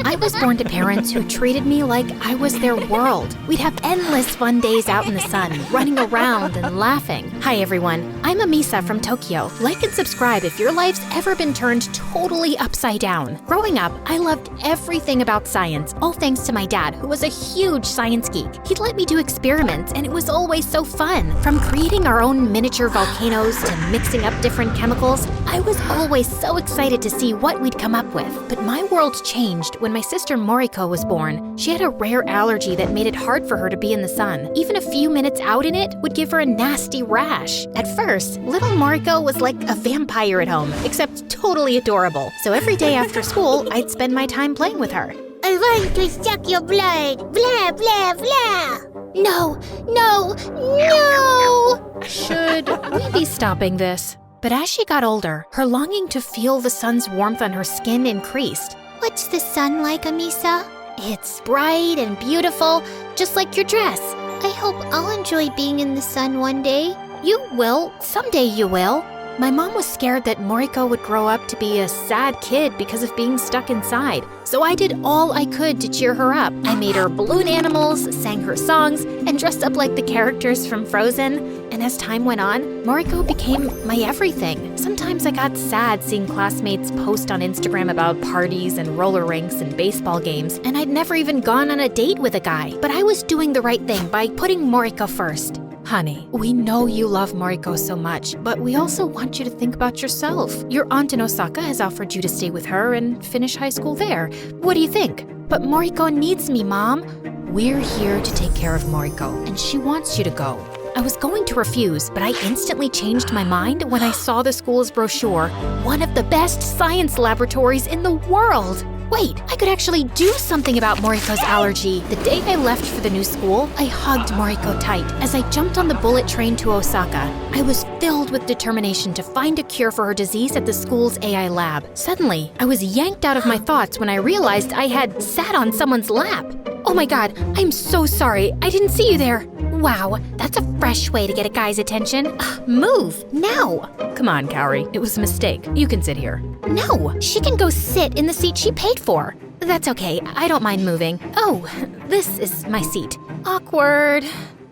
I was born to parents who treated me like I was their world. We'd have endless fun days out in the sun, running around and laughing. Hi everyone, I'm Amisa from Tokyo. Like and subscribe if your life's ever been turned totally upside down. Growing up, I loved everything about science, all thanks to my dad, who was a huge science geek. He'd let me do experiments, and it was always so fun. From creating our own miniature volcanoes to mixing up different chemicals, I was always so excited to see what we'd come up with. But my world changed when my sister Moriko was born. She had a rare allergy that made it hard for her to be in the sun. Even a few minutes out in it would give her a nasty rash. At first, little Moriko was like a vampire at home, except totally adorable. So every day after school, I'd spend my time playing with her. I want to suck your blood. Blah, blah, blah. No, no, no! Should we be stopping this? But as she got older, her longing to feel the sun's warmth on her skin increased. What's the sun like, Amisa? It's bright and beautiful, just like your dress. I hope I'll enjoy being in the sun one day. You will. Someday you will. My mom was scared that Moriko would grow up to be a sad kid because of being stuck inside. So I did all I could to cheer her up. I made her balloon animals, sang her songs, and dressed up like the characters from Frozen. And as time went on, Moriko became my everything. Sometimes I got sad seeing classmates post on Instagram about parties and roller rinks and baseball games, and I'd never even gone on a date with a guy. But I was doing the right thing by putting Moriko first. Honey, we know you love Moriko so much, but we also want you to think about yourself. Your aunt in Osaka has offered you to stay with her and finish high school there. What do you think? But Moriko needs me, Mom. We're here to take care of Moriko, and she wants you to go. I was going to refuse, but I instantly changed my mind when I saw the school's brochure. One of the best science laboratories in the world. Wait, I could actually do something about Moriko's allergy. The day I left for the new school, I hugged Moriko tight as I jumped on the bullet train to Osaka. I was filled with determination to find a cure for her disease at the school's AI lab. Suddenly, I was yanked out of my thoughts when I realized I had sat on someone's lap. Oh my god, I'm so sorry. I didn't see you there. Wow, that's a fresh way to get a guy's attention. Move, now. Come on, Kaori. It was a mistake. You can sit here. No, she can go sit in the seat she paid for. That's okay, I don't mind moving. Oh, this is my seat. Awkward.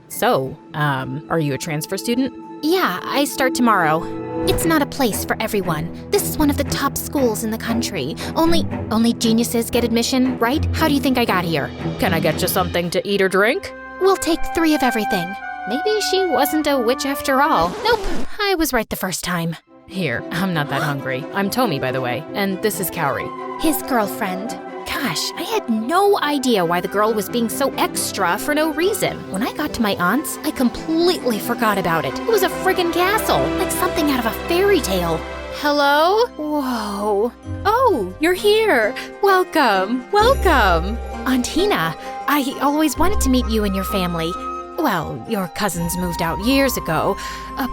So, are you a transfer student? Yeah, I start tomorrow. It's not a place for everyone. This is one of the top schools in the country. Only geniuses get admission, right? How do you think I got here? Can I get you something to eat or drink? We'll take 3 of everything. Maybe she wasn't a witch after all. Nope, I was right the first time. Here, I'm not that hungry. I'm Tomi, by the way, and this is Kaori. His girlfriend. Gosh, I had no idea why the girl was being so extra for no reason. When I got to my aunt's, I completely forgot about it. It was a friggin' castle, like something out of a fairy tale. Hello? Whoa. Oh, you're here. Welcome, welcome. Aunt Hina, I always wanted to meet you and your family. Well, your cousins moved out years ago,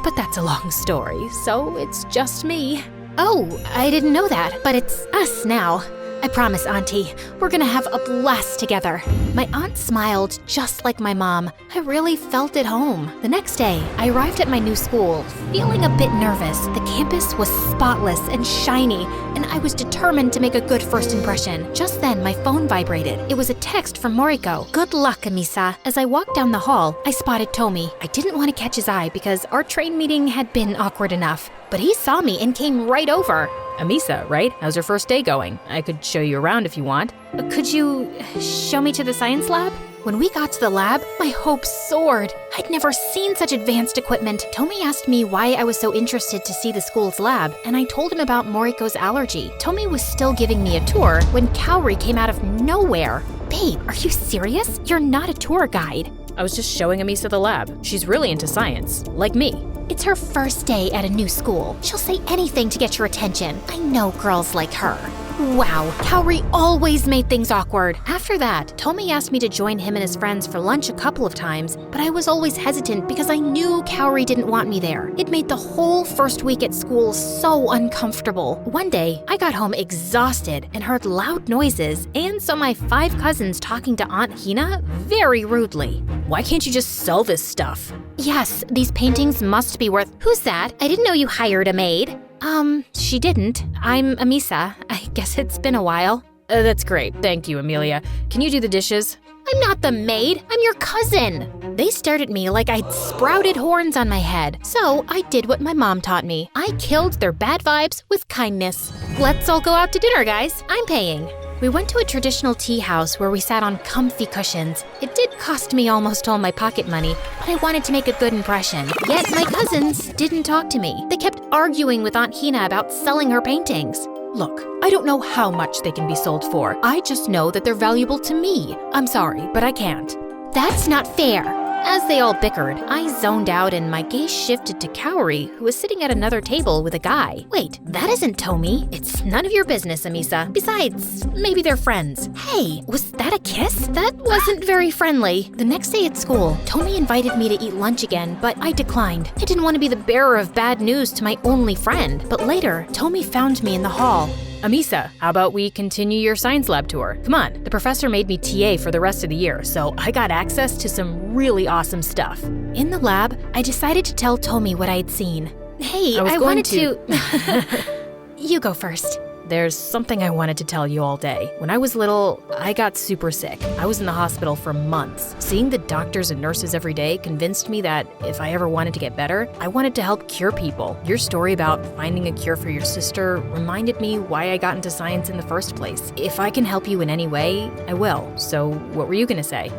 but that's a long story, so it's just me. Oh, I didn't know that, but it's us now. I promise, Auntie, we're gonna have a blast together. My aunt smiled just like my mom. I really felt at home. The next day, I arrived at my new school, feeling a bit nervous. The campus was spotless and shiny, and I was determined to make a good first impression. Just then, my phone vibrated. It was a text from Moriko. Good luck, Amisa. As I walked down the hall, I spotted Tomi. I didn't want to catch his eye because our train meeting had been awkward enough. But he saw me and came right over. Amisa, right? How's your first day going? I could show you around if you want. Could you show me to the science lab? When we got to the lab, my hopes soared. I'd never seen such advanced equipment. Tomi asked me why I was so interested to see the school's lab, and I told him about Moriko's allergy. Tomi was still giving me a tour when Kaori came out of nowhere. Babe, are you serious? You're not a tour guide. I was just showing Amisa the lab. She's really into science, like me. It's her first day at a new school. She'll say anything to get your attention. I know girls like her. Wow, Kaori always made things awkward. After that, Tomi asked me to join him and his friends for lunch a couple of times, but I was always hesitant because I knew Kaori didn't want me there. It made the whole first week at school so uncomfortable. One day, I got home exhausted and heard loud noises and saw my 5 cousins talking to Aunt Hina very rudely. Why can't you just sell this stuff? Yes, these paintings must be worth— Who's that? I didn't know you hired a maid. She didn't. I'm Amisa. I guess it's been a while. That's great. Thank you, Amelia. Can you do the dishes? I'm not the maid, I'm your cousin. They stared at me like I'd sprouted horns on my head. So I did what my mom taught me. I killed their bad vibes with kindness. Let's all go out to dinner, guys. I'm paying. We went to a traditional tea house where we sat on comfy cushions. It did cost me almost all my pocket money, but I wanted to make a good impression. Yet my cousins didn't talk to me. They kept arguing with Aunt Hina about selling her paintings. Look, I don't know how much they can be sold for. I just know that they're valuable to me. I'm sorry, but I can't. That's not fair. As they all bickered, I zoned out and my gaze shifted to Kaori, who was sitting at another table with a guy. Wait, that isn't Tomi. It's none of your business, Amisa. Besides, maybe they're friends. Hey, was that a kiss? That wasn't very friendly. The next day at school, Tomi invited me to eat lunch again, but I declined. I didn't want to be the bearer of bad news to my only friend. But later, Tomi found me in the hall. Amisa, how about we continue your science lab tour? Come on, the professor made me TA for the rest of the year, so I got access to some really awesome stuff. In the lab, I decided to tell Tomi what I'd seen. Hey, I wanted to... You go first. There's something I wanted to tell you all day. When I was little, I got super sick. I was in the hospital for months. Seeing the doctors and nurses every day convinced me that if I ever wanted to get better, I wanted to help cure people. Your story about finding a cure for your sister reminded me why I got into science in the first place. If I can help you in any way, I will. So what were you gonna say?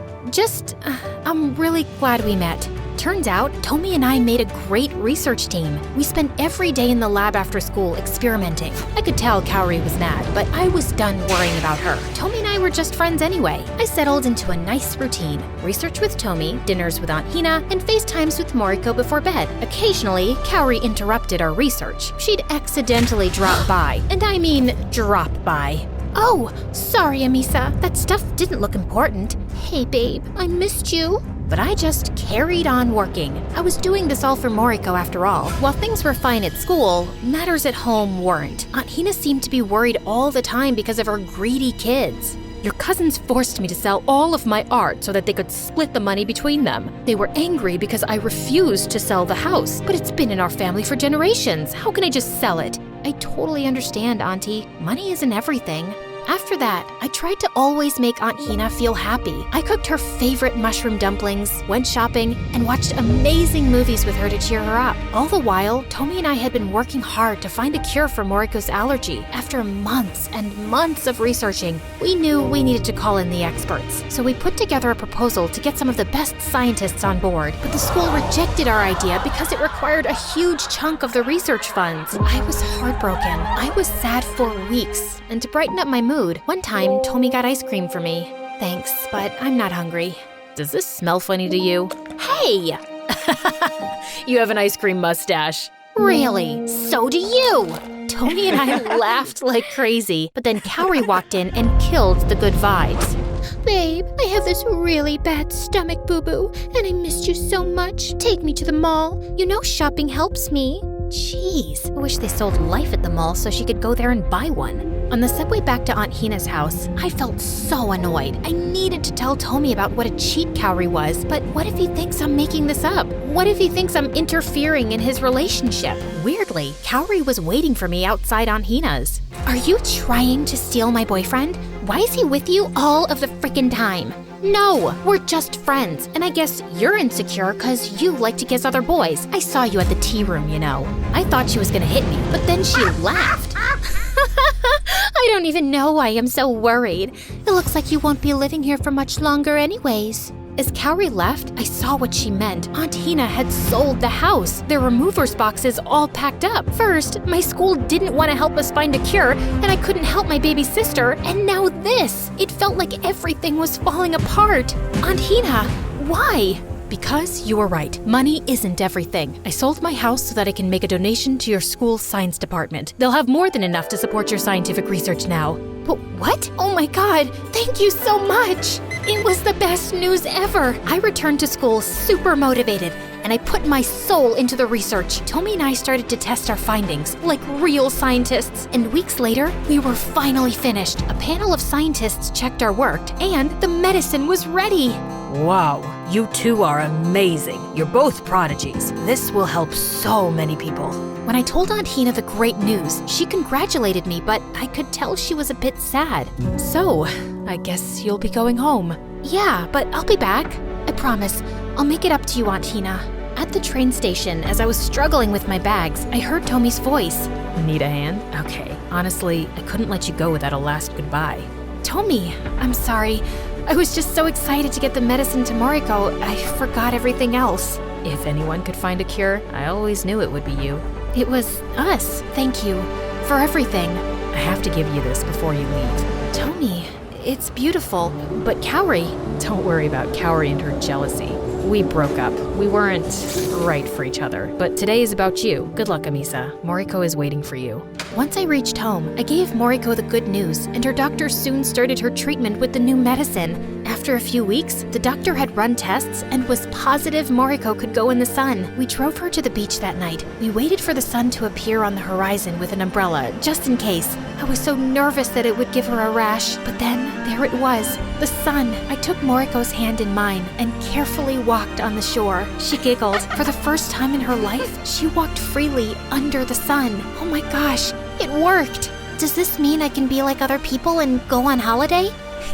I'm really glad we met. Turns out, Tomi and I made a great research team. We spent every day in the lab after school experimenting. I could tell Kaori was mad, but I was done worrying about her. Tomi and I were just friends anyway. I settled into a nice routine. Research with Tomi, dinners with Aunt Hina, and FaceTimes with Moriko before bed. Occasionally, Kaori interrupted our research. She'd accidentally drop by, and I mean drop by. Oh, sorry, Amisa. That stuff didn't look important. Hey, babe, I missed you. But I just carried on working. I was doing this all for Moriko after all. While things were fine at school, matters at home weren't. Aunt Hina seemed to be worried all the time because of her greedy kids. Your cousins forced me to sell all of my art so that they could split the money between them. They were angry because I refused to sell the house, but it's been in our family for generations. How can I just sell it? I totally understand, Auntie. Money isn't everything. After that, I tried to always make Aunt Hina feel happy. I cooked her favorite mushroom dumplings, went shopping, and watched amazing movies with her to cheer her up. All the while, Tomi and I had been working hard to find a cure for Moriko's allergy. After months and months of researching, we knew we needed to call in the experts. So we put together a proposal to get some of the best scientists on board. But the school rejected our idea because it required a huge chunk of the research funds. I was heartbroken. I was sad for weeks. And to brighten up my mood, one time Tomi got ice cream for me. Thanks, but I'm not hungry. Does this smell funny to you? Hey! You have an ice cream mustache. Really? So do you! Tomi and I laughed like crazy, but then Kaori walked in and killed the good vibes. Babe, I have this really bad stomach boo-boo, and I missed you so much. Take me to the mall. You know shopping helps me. Jeez, I wish they sold Life at the mall so she could go there and buy one. On the subway back to Aunt Hina's house, I felt so annoyed. I needed to tell Tomi about what a cheat Kaori was, but what if he thinks I'm making this up? What if he thinks I'm interfering in his relationship? Weirdly, Kaori was waiting for me outside Aunt Hina's. Are you trying to steal my boyfriend? Why is he with you all of the frickin' time? No, we're just friends, and I guess you're insecure because you like to kiss other boys. I saw you at the tea room, you know. I thought she was gonna hit me, but then she laughed. I don't even know why I'm so worried. It looks like you won't be living here for much longer anyways. As Kaori left, I saw what she meant. Aunt Hina had sold the house. There were movers boxes all packed up. First, my school didn't want to help us find a cure, and I couldn't help my baby sister. And now this. It felt like everything was falling apart. Aunt Hina, why? Because you were right. Money isn't everything. I sold my house so that I can make a donation to your school's science department. They'll have more than enough to support your scientific research now. But what? Oh my God, thank you so much. It was the best news ever. I returned to school super motivated, and I put my soul into the research. Tomi and I started to test our findings like real scientists. And weeks later, we were finally finished. A panel of scientists checked our work, and the medicine was ready. Wow, you two are amazing. You're both prodigies. This will help so many people. When I told Aunt Hina the great news, she congratulated me, but I could tell she was a bit sad. So, I guess you'll be going home. Yeah, but I'll be back. I promise. I'll make it up to you, Aunt Hina. At the train station, as I was struggling with my bags, I heard Tomi's voice. Need a hand? Okay. Honestly, I couldn't let you go without a last goodbye. Tomi, I'm sorry. I was just so excited to get the medicine to Moriko, I forgot everything else. If anyone could find a cure, I always knew it would be you. It was us. Thank you for everything. I have to give you this before you leave. Tomi, it's beautiful, but Kaori. Don't worry about Kaori and her jealousy. We broke up. We weren't right for each other. But today is about you. Good luck, Amisa. Moriko is waiting for you. Once I reached home, I gave Moriko the good news, and her doctor soon started her treatment with the new medicine. After a few weeks, the doctor had run tests and was positive Moriko could go in the sun. We drove her to the beach that night. We waited for the sun to appear on the horizon with an umbrella, just in case. I was so nervous that it would give her a rash, but then there it was, the sun. I took Moriko's hand in mine and carefully walked on the shore. She giggled. For the first time in her life, she walked freely under the sun. Oh my gosh, it worked! Does this mean I can be like other people and go on holiday?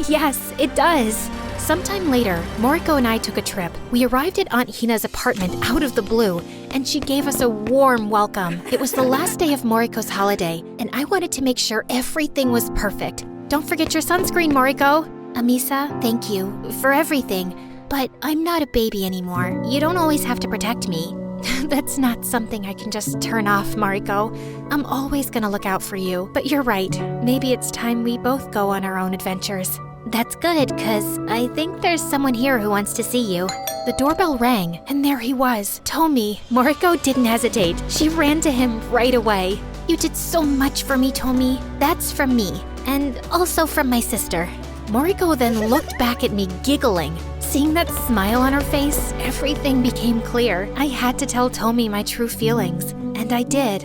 Yes, it does. Sometime later, Moriko and I took a trip. We arrived at Aunt Hina's apartment out of the blue, and she gave us a warm welcome. It was the last day of Moriko's holiday, and I wanted to make sure everything was perfect. Don't forget your sunscreen, Moriko. Amisa, thank you for everything. But I'm not a baby anymore. You don't always have to protect me. That's not something I can just turn off, Mariko. I'm always gonna look out for you. But you're right. Maybe it's time we both go on our own adventures. That's good, cause I think there's someone here who wants to see you. The doorbell rang, and there he was, Tomi. Moriko didn't hesitate. She ran to him right away. You did so much for me, Tomi. That's from me, and also from my sister. Moriko then looked back at me, giggling. Seeing that smile on her face, everything became clear. I had to tell Tomi my true feelings, and I did.